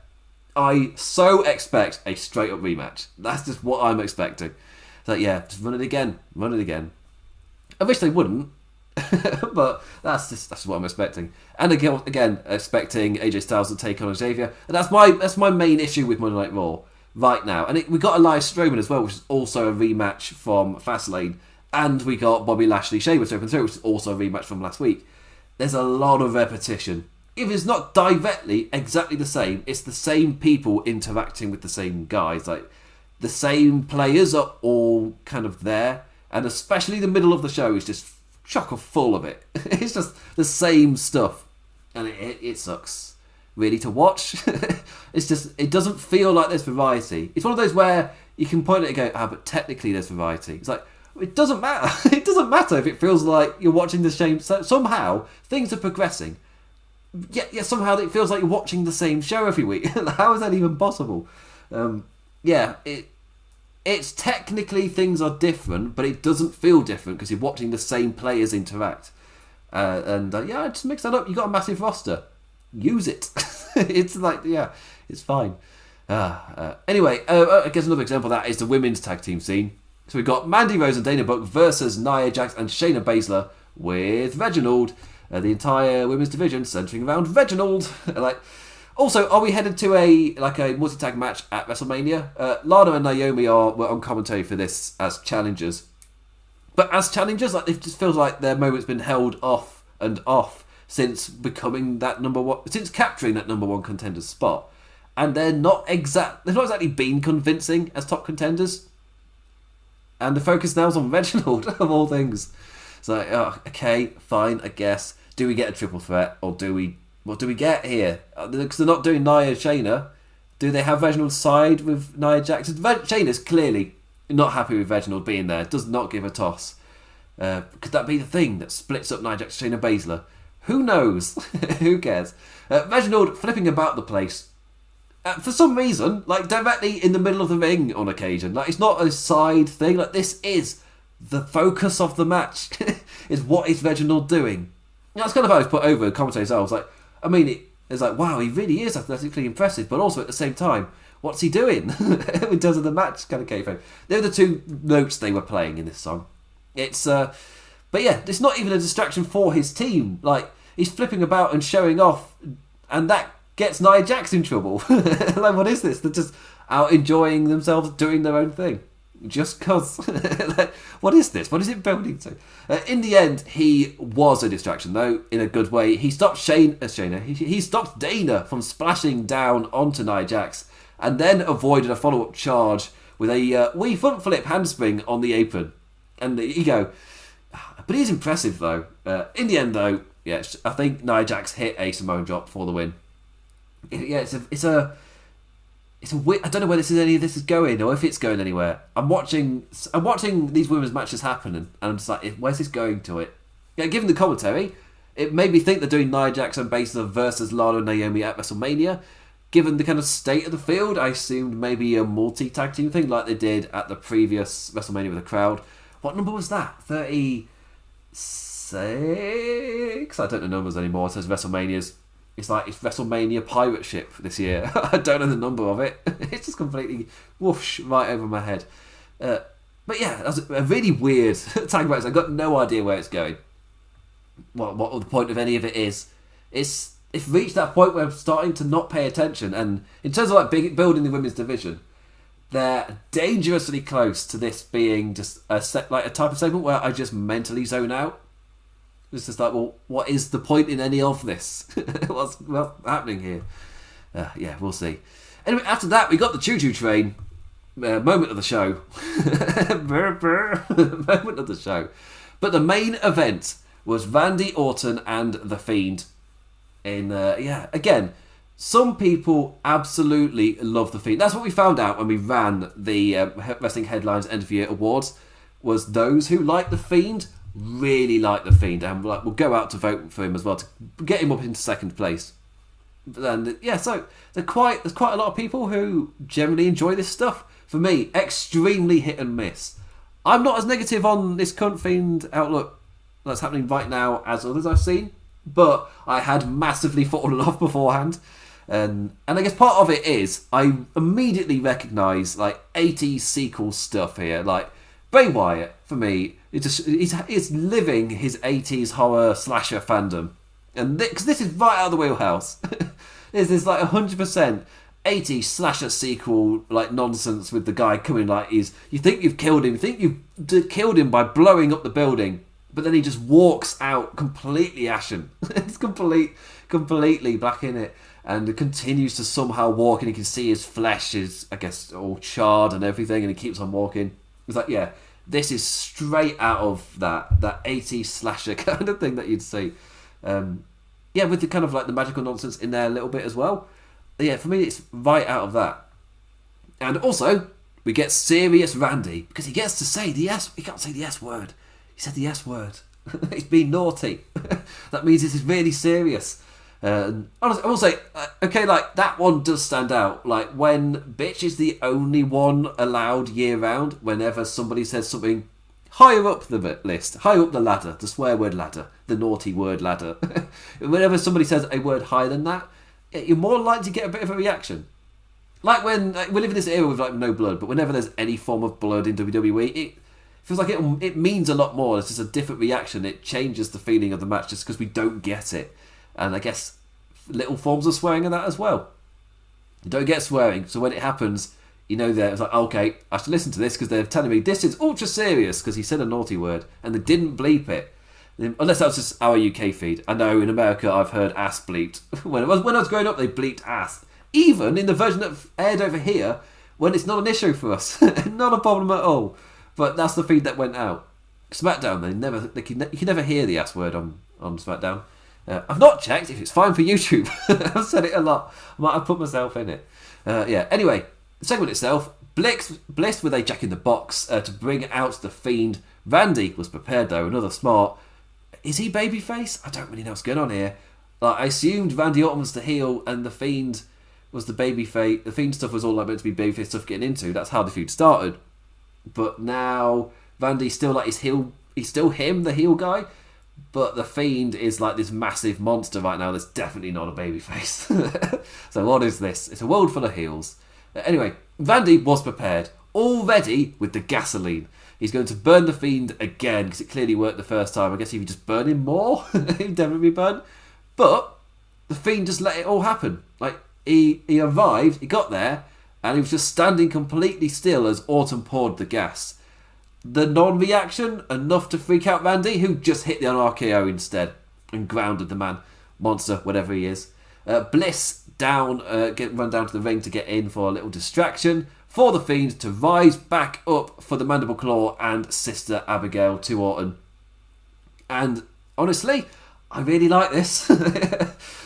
I so expect a straight up rematch. That's just what I'm expecting. So yeah, just run it again. I wish they wouldn't, but that's what I'm expecting. And again, expecting AJ Styles to take on Xavier. And that's my main issue with Monday Night Raw right now. And we got Elias Strowman as well, which is also a rematch from Fastlane. And we got Bobby Lashley Sheamus Open through, which is also a rematch from last week. There's a lot of repetition. If it's not directly exactly the same, it's the same people interacting with the same guys. Like, the same players are all kind of there, and especially the middle of the show is just chock full of it. It's just the same stuff, and it sucks really to watch. It doesn't feel like there's variety. It's one of those where you can point at it and go, but technically there's variety. It's like, it doesn't matter. It doesn't matter if it feels like you're watching the same. Somehow things are progressing. Yeah, somehow it feels like you're watching the same show every week. How is that even possible? It's technically things are different, but it doesn't feel different because you're watching the same players interact. Just mix that up. You got a massive roster. Use it. It's like, yeah, it's fine. Anyway, I guess another example of that is the women's tag team scene. So we've got Mandy Rose and Dana Brooke versus Nia Jax and Shayna Baszler with Reginald. The entire women's division centering around Reginald. Also, are we headed to a multi-tag match at WrestleMania? Lana and Naomi were on commentary for this as challengers, but as challengers, like, it just feels like their moment's been held off and off since becoming that since capturing that number one contender spot, and they've not exactly been convincing as top contenders. And the focus now is on Reginald of all things. So, okay, fine, I guess. Do we get a triple threat, or what do we get here? Because they're not doing Nia and Shayna. Do they have Reginald side with Nia Jax? Shayna's clearly not happy with Reginald being there. Does not give a toss. Could that be the thing that splits up Nia Jax and Shayna Baszler? Who knows? Who cares? Reginald flipping about the place. For some reason, like, directly in the middle of the ring on occasion. Like, it's not a side thing. Like, this is the focus of the match. Is what is Reginald doing? That's kind of how it's put over in commentators. I was like, it's like, wow, he really is athletically impressive, but also at the same time, what's he doing in terms of the match kind of kayfabe? They're the two notes they were playing in this song. But yeah, it's not even a distraction for his team. Like, he's flipping about and showing off, and that gets Nia Jax in trouble. Like, what is this? They're just out enjoying themselves, doing their own thing. Just cause. Like, what is this? What is it building to? In the end, he was a distraction, though, in a good way. He stopped Shayna. He stopped Dana from splashing down onto Nia Jax, and then avoided a follow-up charge with a wee front flip handspring on the apron. And you go, but he's impressive, though. In the end, though, yeah, I think Nia Jax hit a Samoan drop for the win. Yeah, it's a weird, I don't know where any of this is going, or if it's going anywhere. I'm watching these women's matches happen, and I'm just like, where's this going to it? Yeah, given the commentary, it made me think they're doing Nia Jax and Baszler versus Lana and Naomi at WrestleMania. Given the kind of state of the field, I assumed maybe a multi-tag team thing like they did at the previous WrestleMania with a crowd. What number was that? 36? I don't know numbers anymore. It says WrestleManias. It's like it's WrestleMania pirate ship this year. I don't know the number of it. It's just completely whoosh right over my head. But yeah, that was a really weird tag match. I've got no idea where it's going. What the point of any of it is. It's reached that point where I'm starting to not pay attention. And in terms of like building the women's division, they're dangerously close to this being just a type of segment where I just mentally zone out. It's just like, well, what is the point in any of this? What's happening here? Yeah, we'll see. Anyway, after that, we got the choo-choo train. Moment of the show. Moment of the show. But the main event was Randy Orton and The Fiend. Again, some people absolutely love The Fiend. That's what we found out when we ran the Wrestling Headlines End of Year Awards, was those who like The Fiend really like The Fiend, and we'll go out to vote for him as well to get him up into second place. And so there's quite a lot of people who generally enjoy this stuff. For me, extremely hit and miss. I'm not as negative on this current Fiend outlook that's happening right now as others I've seen, but I had massively fallen off beforehand. And I guess part of it is I immediately recognise like 80s sequel stuff here. Like Bray Wyatt, for me, he's living his 80s horror slasher fandom. And because this is right out of the wheelhouse. This is like 100% 80s slasher sequel like nonsense with the guy coming like you think you've killed him, you think you've killed him by blowing up the building, but then he just walks out completely ashen. It's completely black in it. And it continues to somehow walk, and you can see his flesh is, I guess, all charred and everything, and he keeps on walking. It's like, yeah, this is straight out of that 80s slasher kind of thing that you'd see. With the kind of like the magical nonsense in there a little bit as well. Yeah, for me, it's right out of that. And also, we get serious Randy, because he gets to say the S. He can't say the S word. He said the S word. He's being naughty. That means this is really serious. Honestly, I will say, like that one does stand out. Like when bitch is the only one allowed year round. Whenever somebody says something higher up the list, higher up the ladder, the swear word ladder, the naughty word ladder. Whenever somebody says a word higher than that, you're more likely to get a bit of a reaction. Like when we live in this era with like no blood, but whenever there's any form of blood in WWE, it feels like it means a lot more. It's just a different reaction. It changes the feeling of the match just because we don't get it. And I guess little forms of swearing in that as well. You don't get swearing, so when it happens, it's like, okay, I should listen to this because they're telling me this is ultra serious because he said a naughty word and they didn't bleep it. Unless that was just our UK feed. I know in America I've heard ass bleeped. When I was growing up, they bleeped ass. Even in the version that aired over here, when it's not an issue for us. Not a problem at all. But that's the feed that went out. SmackDown, you can never hear the ass word on SmackDown. I've not checked if it's fine for YouTube. I've said it a lot. I might have put myself in it. Anyway, the segment itself, Bliss with a Jack in the Box to bring out the Fiend. Randy was prepared though, another smart. Is he babyface? I don't really know what's going on here. I assumed Randy Orton was the heel and the Fiend was the babyface. The Fiend stuff was all meant to be babyface stuff getting into. That's how the feud started. But now Randy's still like his heel. He's still him, the heel guy. But the Fiend is like this massive monster right now that's definitely not a babyface. So what is this? It's a world full of heels. Anyway, Randy was prepared, already with the gasoline. He's going to burn the Fiend again, because it clearly worked the first time. I guess if you just burn him more, he'd definitely be burned. But the Fiend just let it all happen. Like, he arrived, he got there, and he was just standing completely still as Orton poured the gas. The non-reaction, enough to freak out Randy, who just hit the RKO instead and grounded the man. Monster, whatever he is. Bliss run down to the ring to get in for a little distraction. For the Fiend to rise back up for the Mandible Claw and Sister Abigail to Orton. And honestly, I really like this.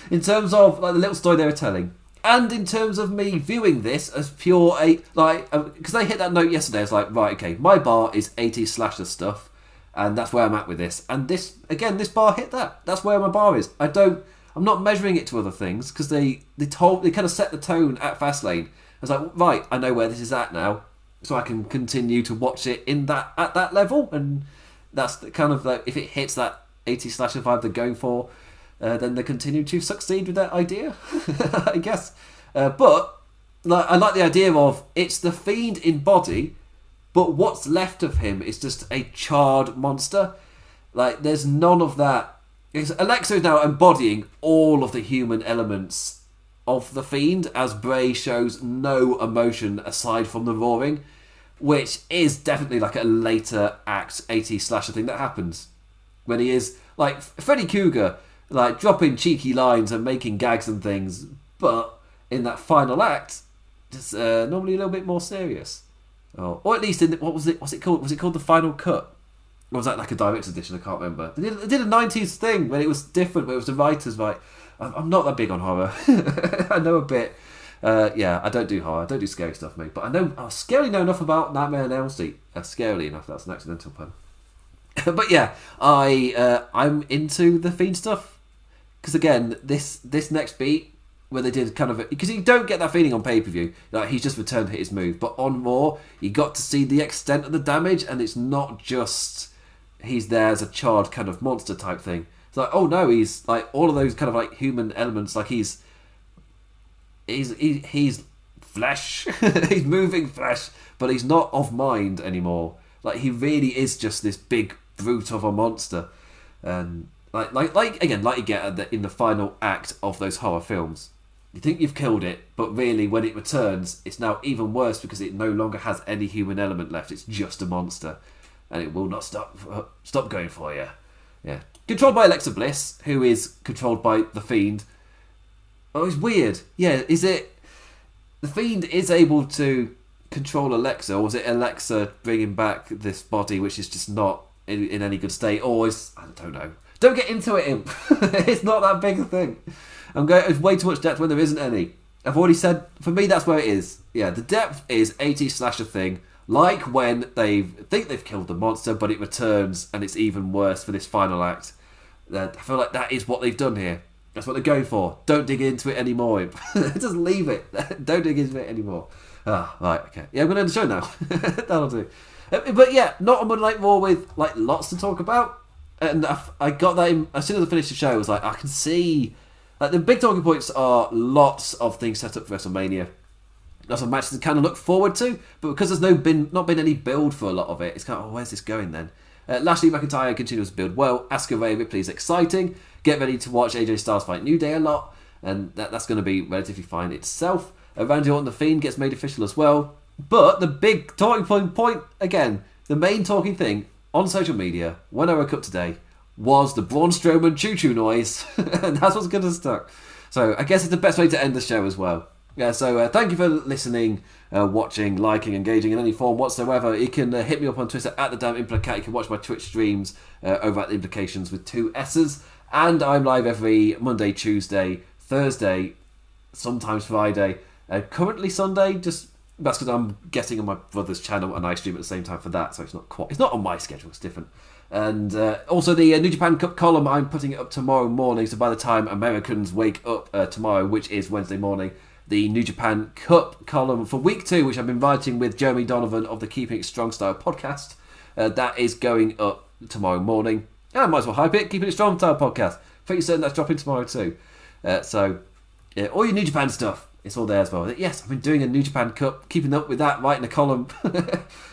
In terms of like the little story they were telling. And in terms of me viewing this as pure, because they hit that note yesterday, it's like, right, okay, my bar is 80s slasher stuff, and that's where I'm at with this. And this bar hit that. That's where my bar is. I'm not measuring it to other things, because they kind of set the tone at Fastlane. I was like, right, I know where this is at now, so I can continue to watch it at that level, and that's the kind of like, if it hits that 80s slasher vibe they're going for, then they continue to succeed with that idea, I guess. But I like the idea of it's the Fiend in body, but what's left of him is just a charred monster. Like, there's none of that. Alexa is now embodying all of the human elements of the Fiend, as Bray shows no emotion aside from the roaring, which is definitely like a later act 80s slasher thing that happens when he is like Freddy Krueger, like dropping cheeky lines and making gags and things, but in that final act, just normally a little bit more serious, or at least in what's it called? Was it called the final cut? Or was that like a director's edition? I can't remember. They did a 90s thing when it was different, but it was the writers, right? I'm not that big on horror. I know a bit. I don't do horror. I don't do scary stuff, mate. But I scarily know enough about Nightmare on Elm Street. Scarily enough, that's an accidental pun. But yeah, I'm into the Fiend stuff. Because again, this next beat, where they did kind of... Because you don't get that feeling on pay-per-view. Like, he's just returned to hit his move. But on Raw, you got to see the extent of the damage, and it's not just... He's there as a charred kind of monster type thing. It's like, oh no, he's like all of those kind of like human elements. Like he's flesh. He's moving flesh, but he's not of mind anymore. Like he really is just this big brute of a monster. And like again, like you get in the final act of those horror films. You think you've killed it, but really when it returns, it's now even worse because it no longer has any human element left. It's just a monster. And it will not stop going for you. Yeah. Controlled by Alexa Bliss, who is controlled by The Fiend. Oh, it's weird. Yeah, is it... The Fiend is able to control Alexa, or is it Alexa bringing back this body which is just not in any good state? Or is... I don't know. Don't get into it, Imp. It's not that big a thing. It's way too much depth when there isn't any. I've already said, for me, that's where it is. Yeah, the depth is 80s slasher thing. Like when they think they've killed the monster, but it returns and it's even worse for this final act. I feel like that is what they've done here. That's what they're going for. Don't dig into it anymore. Just leave it. Don't dig into it anymore. Right, okay. Yeah, I'm going to end the show now. That'll do. But yeah, not a Monday Night Raw with like lots to talk about. And I got that in, as soon as I finished the show, I was like, I can see... Like the big talking points are lots of things set up for WrestleMania. Lots of matches to kind of look forward to, but because there's not been any build for a lot of it, it's kind of, where's this going then? Lashley McIntyre continues to build well. Asuka Rhea Ripley is exciting. Get ready to watch AJ Styles fight New Day a lot, and that's going to be relatively fine itself. Randy Orton The Fiend gets made official as well. But the big talking point again, the main talking thing on social media when I woke up today was the Braun Strowman choo choo noise, and that's what's going to stuck. So I guess it's the best way to end the show as well. Yeah, so thank you for listening, watching, liking, engaging in any form whatsoever. You can hit me up on Twitter at the Damn Implicat. You can watch my Twitch streams over at the Implications with 2 S's. And I'm live every Monday, Tuesday, Thursday, sometimes Friday. Currently Sunday, just that's because I'm getting on my brother's channel and I stream at the same time for that. So it's not on my schedule. It's different. And also the New Japan Cup column, I'm putting it up tomorrow morning. So by the time Americans wake up tomorrow, which is Wednesday morning, the New Japan Cup column for week 2, which I've been writing with Jeremy Donovan of the Keeping It Strong Style podcast. That is going up tomorrow morning. And I might as well hype it, Keeping It Strong Style podcast. Pretty certain that's dropping tomorrow too. So, yeah, all your New Japan stuff, it's all there as well. Yes, I've been doing a New Japan Cup, keeping up with that, writing a column,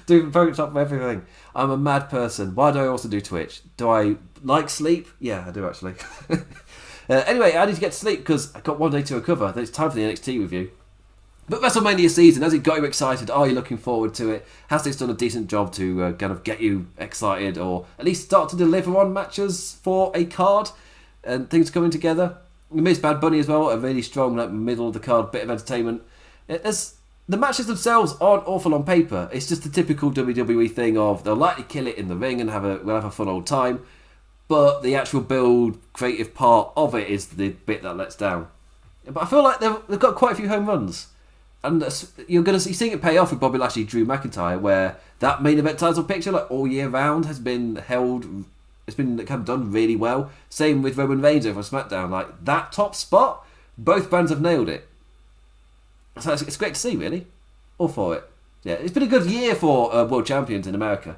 doing focus up for everything. I'm a mad person. Why do I also do Twitch? Do I like sleep? Yeah, I do actually. Anyway, I need to get to sleep because I've got one day to recover. Then it's time for the NXT review. But WrestleMania season, has it got you excited? Are you looking forward to it? Has this done a decent job to kind of get you excited, or at least start to deliver on matches for a card and things coming together? We missed Bad Bunny as well, a really strong middle of the card bit of entertainment. The matches themselves aren't awful on paper. It's just the typical WWE thing of they'll likely kill it in the ring and we'll have a fun old time. But the actual build, creative part of it is the bit that lets down. But I feel like they've got quite a few home runs. And you're seeing it pay off with Bobby Lashley, Drew McIntyre, where that main event title picture, like all year round, has been held. It's been kind of done really well. Same with Roman Reigns over on SmackDown. Like that top spot, both brands have nailed it. So it's great to see, really. All for it. Yeah, it's been a good year for world champions in America.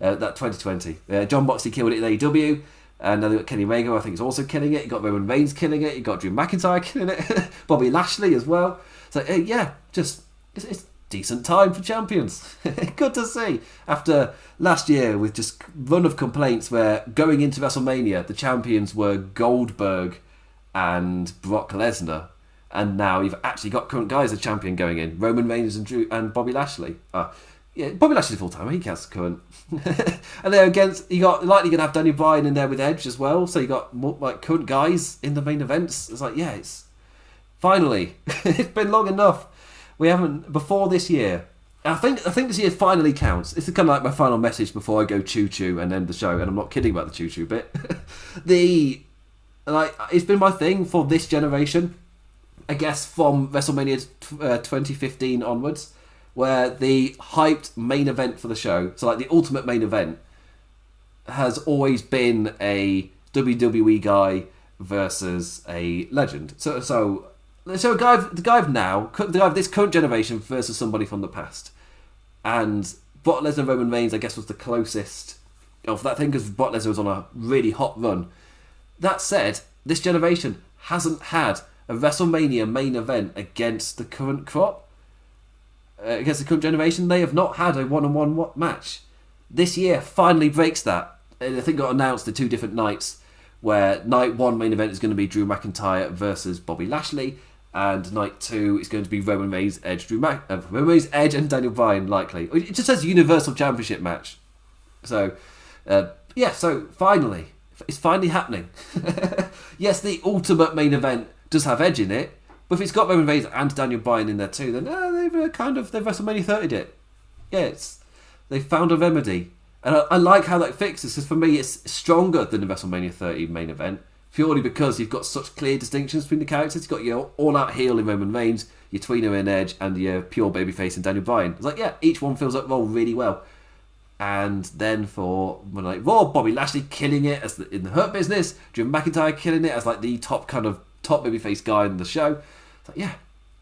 That 2020. John Moxley killed it in AEW. And then you got Kenny Omega, I think, is also killing it. You got Roman Reigns killing it. You got Drew McIntyre killing it. Bobby Lashley as well. So yeah, just it's decent time for champions. Good to see. After last year with just run of complaints where going into WrestleMania the champions were Goldberg and Brock Lesnar, and now you've actually got current guys as champion going in, Roman Reigns and Bobby Lashley. Yeah, Bobby Lashley's full time. He counts current. And then against you got likely gonna have Daniel Bryan in there with Edge as well. So you got more, like current guys in the main events. It's like it's finally it's been long enough. We haven't before this year. I think this year finally counts. This is kind of like my final message before I go choo choo and end the show. And I'm not kidding about the choo choo bit. It's been my thing for this generation, I guess, from WrestleMania 2015 onwards, where the hyped main event for the show, so like the ultimate main event, has always been a WWE guy versus a legend. So the guy of this current generation versus somebody from the past. And Brock Lesnar Roman Reigns, I guess, was the closest of that thing, because Brock Lesnar was on a really hot run. That said, this generation hasn't had a WrestleMania main event against the current crop. Against the current generation, they have not had a one-on-one match. This year finally breaks that. And I think it got announced the 2 different nights, where night 1 main event is going to be Drew McIntyre versus Bobby Lashley, and night 2 is going to be Roman Reigns, Edge, and Daniel Bryan, likely. It just says Universal Championship match. So, so finally, it's finally happening. Yes, the ultimate main event does have Edge in it, but if it's got Roman Reigns and Daniel Bryan in there too, then they've WrestleMania 30'd it. Yeah, they've found a remedy. And I like how that fixes, because for me it's stronger than the WrestleMania 30 main event, purely because you've got such clear distinctions between the characters. You've got your all-out heel in Roman Reigns, your tweener in Edge, and your pure babyface in Daniel Bryan. It's like, yeah, each one fills that role really well. And then for Raw, Bobby Lashley killing it in the Hurt Business, Drew McIntyre killing it as like the top babyface guy in the show. It's like, yeah,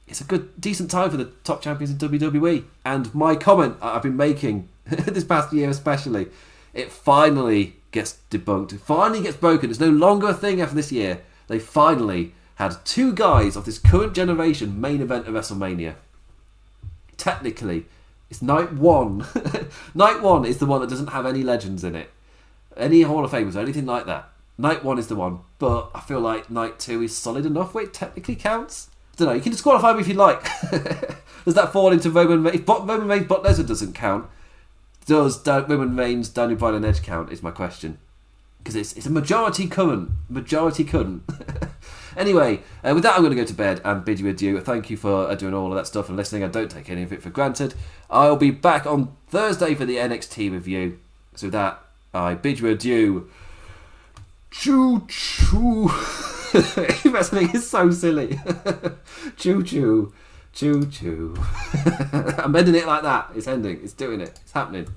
it's a decent time for the top champions in WWE. And my comment I've been making this past year especially, it finally gets debunked. It finally gets broken. It's no longer a thing after this year. They finally had 2 guys of this current generation main event of WrestleMania. Technically, it's night 1. Night 1 is the one that doesn't have any legends in it. Any Hall of Famers or anything like that. Night 1 is the one. But I feel like night 2 is solid enough where it technically counts. I don't know, you can disqualify me if you like. Does that fall into Roman Reigns? If Roman Reigns, Brock Lesnar doesn't count, does Roman Reigns, Daniel Bryan and Edge count, is my question. Because it's a majority current. Anyway, with that I'm going to go to bed and bid you adieu. Thank you for doing all of that stuff and listening. I don't take any of it for granted. I'll be back on Thursday for the NXT review. So with that, I bid you adieu. Choo choo. Wrestling is so silly. Choo choo. Choo choo. I'm ending it like that. It's ending. It's doing it. It's happening.